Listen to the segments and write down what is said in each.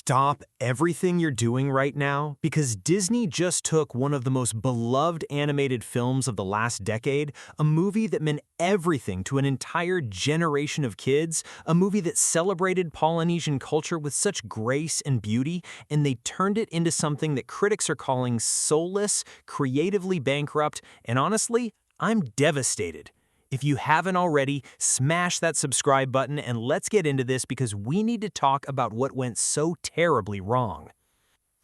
stop everything you're doing right now because Disney just took one of the most beloved animated films of the last decade, a movie that meant everything to an entire generation of kids, a movie that celebrated Polynesian culture with such grace and beauty, and they turned it into something that critics are calling soulless, creatively bankrupt, and honestly, I'm devastated. If you haven't already, smash that subscribe button and let's get into this because we need to talk about what went so terribly wrong.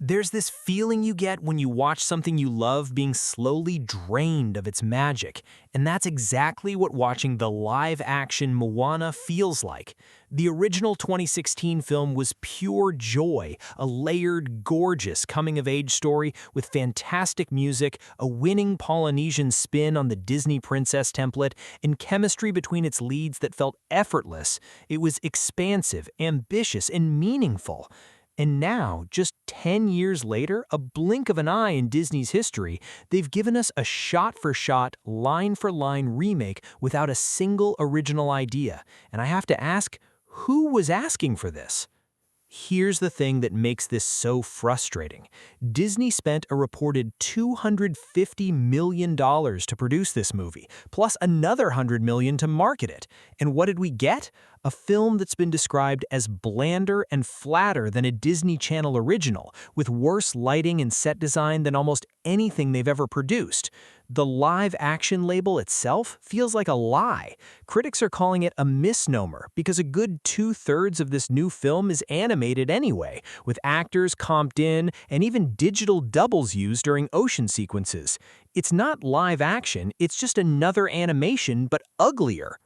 There's this feeling you get when you watch something you love being slowly drained of its magic, and that's exactly what watching the live-action Moana feels like. The original 2016 film was pure joy, a layered, gorgeous coming-of-age story with fantastic music, a winning Polynesian spin on the Disney princess template, and chemistry between its leads that felt effortless. It was expansive, ambitious, and meaningful. And now, just 10 years later, a blink of an eye in Disney's history, they've given us a shot-for-shot, line-for-line remake without a single original idea. And I have to ask, who was asking for this? Here's the thing that makes this so frustrating. Disney spent a reported $250 million to produce this movie, plus another $100 million to market it. And what did we get? A film that's been described as blander and flatter than a Disney Channel original, with worse lighting and set design than almost anything they've ever produced. The live-action label itself feels like a lie. Critics are calling it a misnomer because a good two-thirds of this new film is animated anyway, with actors comped in and even digital doubles used during ocean sequences. It's not live action, it's just another animation, but uglier.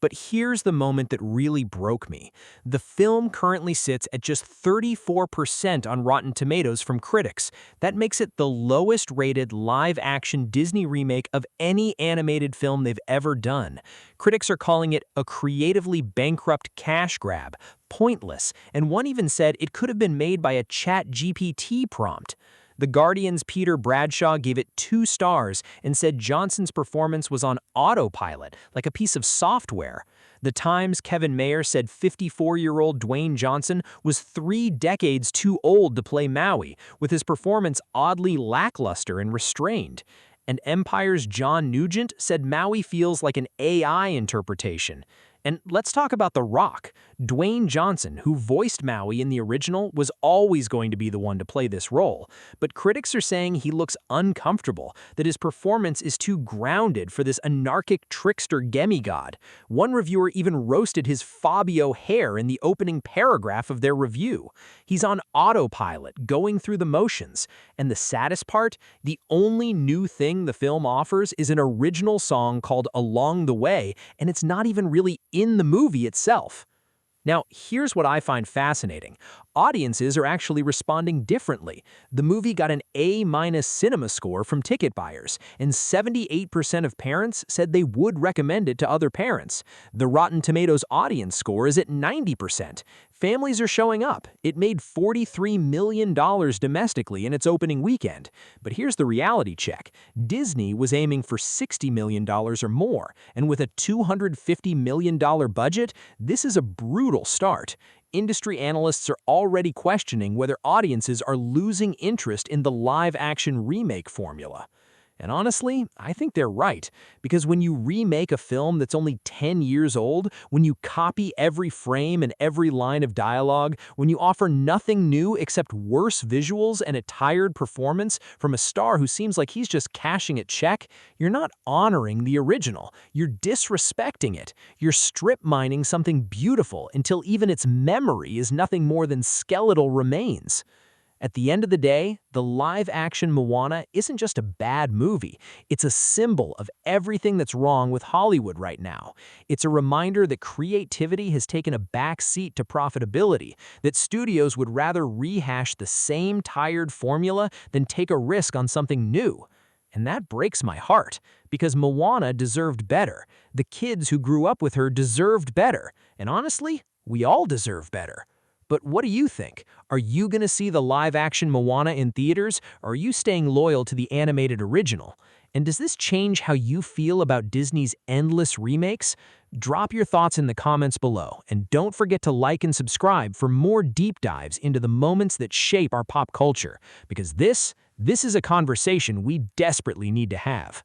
But here's the moment that really broke me. The film currently sits at just 34% on Rotten Tomatoes from critics. That makes it the lowest-rated live-action Disney remake of any animated film they've ever done. Critics are calling it a creatively bankrupt cash grab, pointless, and one even said it could have been made by a ChatGPT prompt. The Guardian's Peter Bradshaw gave it 2 stars and said Johnson's performance was on autopilot, like a piece of software. The Times' Kevin Mayer said 54-year-old Dwayne Johnson was 3 decades too old to play Maui, with his performance oddly lackluster and restrained. And Empire's John Nugent said Maui feels like an AI interpretation. And let's talk about The Rock. Dwayne Johnson, who voiced Maui in the original, was always going to be the one to play this role. But critics are saying he looks uncomfortable, that his performance is too grounded for this anarchic trickster demigod. One reviewer even roasted his Fabio hair in the opening paragraph of their review. He's on autopilot, going through the motions. And the saddest part, the only new thing the film offers is an original song called Along the Way, and it's not even really in the movie itself. Now, here's what I find fascinating. Audiences are actually responding differently. The movie got an A- cinema score from ticket buyers, and 78% of parents said they would recommend it to other parents. The Rotten Tomatoes audience score is at 90%. Families are showing up. It made $43 million domestically in its opening weekend. But here's the reality check. Disney was aiming for $60 million or more, and with a $250 million budget, this is a brutal start. Industry analysts are already questioning whether audiences are losing interest in the live-action remake formula. And honestly, I think they're right, because when you remake a film that's only 10 years old, when you copy every frame and every line of dialogue, when you offer nothing new except worse visuals and a tired performance from a star who seems like he's just cashing a check, you're not honoring the original. You're disrespecting it. You're strip mining something beautiful until even its memory is nothing more than skeletal remains. At the end of the day, the live-action Moana isn't just a bad movie. It's a symbol of everything that's wrong with Hollywood right now. It's a reminder that creativity has taken a back seat to profitability, that studios would rather rehash the same tired formula than take a risk on something new. And that breaks my heart, because Moana deserved better. The kids who grew up with her deserved better. And honestly, we all deserve better. But what do you think? Are you going to see the live-action Moana in theaters, or are you staying loyal to the animated original? And does this change how you feel about Disney's endless remakes? Drop your thoughts in the comments below, and don't forget to like and subscribe for more deep dives into the moments that shape our pop culture, because this is a conversation we desperately need to have.